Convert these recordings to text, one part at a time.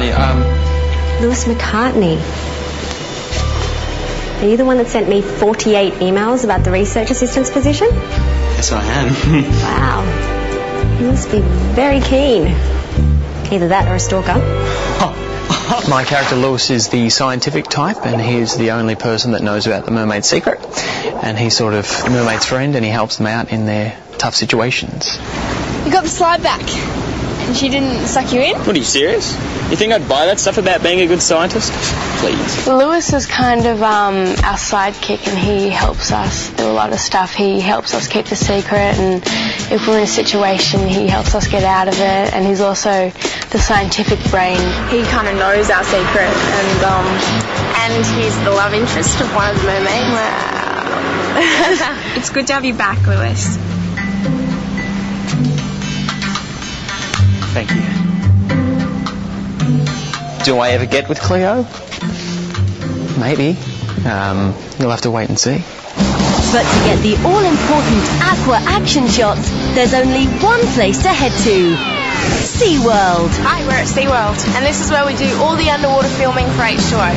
Lewis McCartney. Are you the one that sent me 48 emails about the research assistant's position? Yes, I am. Wow. You must be very keen. Either that or a stalker. My character Lewis is the scientific type, and he's the only person that knows about the mermaid's secret. And he's sort of the mermaid's friend, and he helps them out in their tough situations. You got the slide back, and she didn't suck you in? What, are you serious? You think I'd buy that stuff about being a good scientist? Please. Lewis is kind of our sidekick, and he helps us do a lot of stuff. He helps us keep the secret, and if we're in a situation, he helps us get out of it, and he's also the scientific brain. He kind of knows our secret, and he's the love interest of one of the mermaids. Wow. It's good to have you back, Lewis. Thank you. Do I ever get with Cleo? Maybe. You'll have to wait and see. But to get the all-important aqua action shots, there's only one place to head to. SeaWorld. Hi, we're at SeaWorld, and this is where we do all the underwater filming for H20.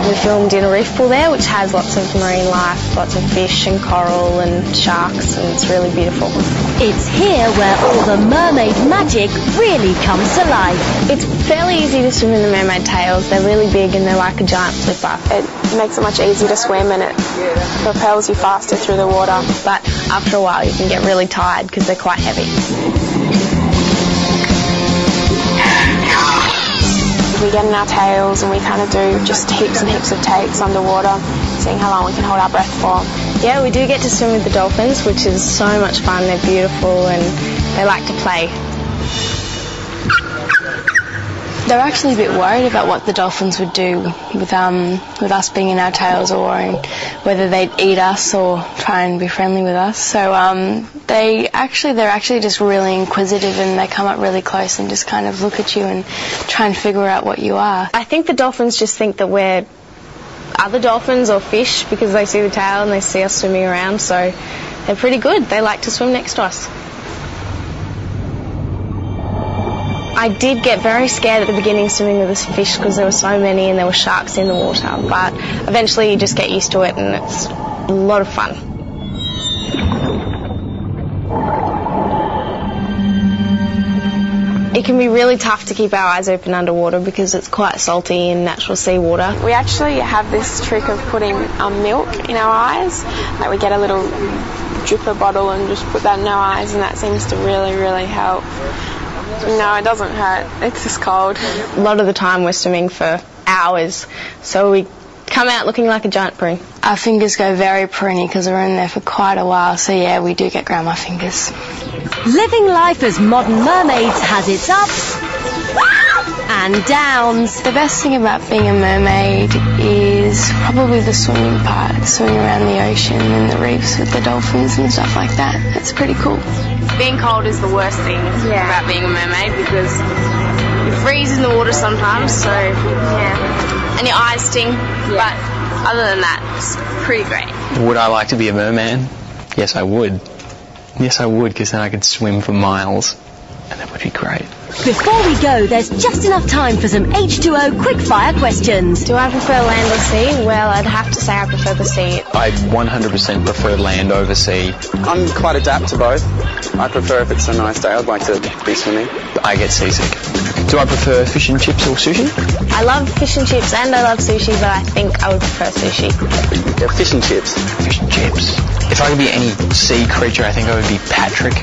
We filmed in a reef pool there, which has lots of marine life, lots of fish and coral and sharks, and it's really beautiful. It's here where all the mermaid magic really comes to life. It's fairly easy to swim in the mermaid tails. They're really big and they're like a giant flipper. It makes it much easier to swim, and it propels you faster through the water. But after a while you can get really tired because they're quite heavy. We get in our tails and we kind of do just heaps and heaps of takes underwater, seeing how long we can hold our breath for. Yeah, we do get to swim with the dolphins, which is so much fun. They're beautiful and they like to play. They're actually a bit worried about what the dolphins would do with us being in our tails, or whether they'd eat us or try and be friendly with us. So they're actually just really inquisitive, and they come up really close and just kind of look at you and try and figure out what you are. I think the dolphins just think that we're other dolphins or fish because they see the tail and they see us swimming around, so they're pretty good. They like to swim next to us. I did get very scared at the beginning swimming with this fish because there were so many and there were sharks in the water, but eventually you just get used to it and it's a lot of fun. It can be really tough to keep our eyes open underwater because it's quite salty in natural seawater. We actually have this trick of putting milk in our eyes. Like we get a little dripper bottle and just put that in our eyes, and that seems to really, really help. No, it doesn't hurt. It's just cold. A lot of the time we're swimming for hours, so we come out looking like a giant prune. Our fingers go very pruny because we're in there for quite a while, so yeah, we do get grandma fingers. Living life as modern mermaids has its ups and downs. The best thing about being a mermaid is probably the swimming part, swimming around the ocean and the reefs with the dolphins and stuff like that. It's pretty cool. Being cold is the worst thing about being a mermaid because you freeze in the water sometimes, so yeah. And your eyes sting, but other than that, it's pretty great. Would I like to be a merman? Yes, I would. Yes, I would, because then I could swim for miles, and that would be great. Before we go, there's just enough time for some H2O quick-fire questions. Do I prefer land or sea? Well, I'd have to say I prefer the sea. I 100% prefer land over sea. I'm quite adapt to both. I prefer if it's a nice day, I'd like to be swimming. I get seasick. Do I prefer fish and chips or sushi? I love fish and chips and I love sushi, but I think I would prefer sushi. Yeah, fish and chips. Fish and chips. If I could be any sea creature, I think I would be Patrick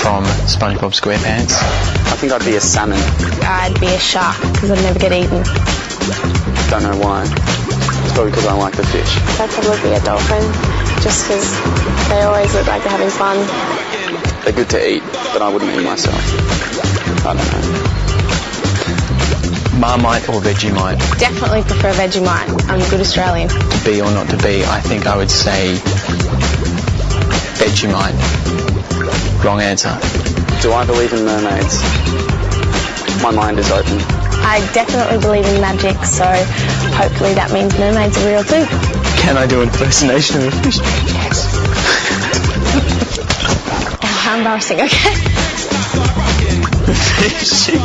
from SpongeBob SquarePants. I think I'd be a salmon. I'd be a shark because I'd never get eaten. Don't know why. It's probably because I like the fish. I'd probably be a dolphin just because they always look like they're having fun. They're good to eat, but I wouldn't eat myself. I don't know. Marmite or Vegemite? Definitely prefer Vegemite. I'm a good Australian. To be or not to be, I think I would say Vegemite. Wrong answer. Do I believe in mermaids? My mind is open. I definitely believe in magic, so hopefully that means mermaids are real too. Can I do an impersonation of a fish? Yes. not embarrassing, okay? Fishing.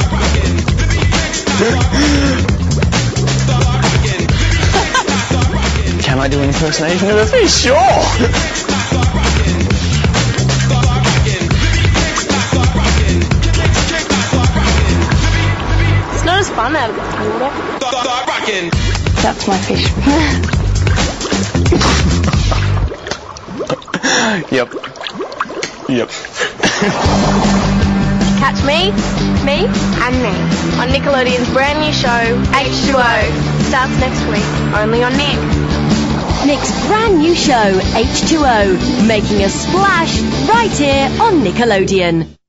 Can I do an impersonation of a fish? Sure! It's not as fun out of the water. That's my fish. Yep. Catch me, and me on Nickelodeon's brand new show, H20. Starts next week, only on Nick. Nick's brand new show, H20, making a splash right here on Nickelodeon.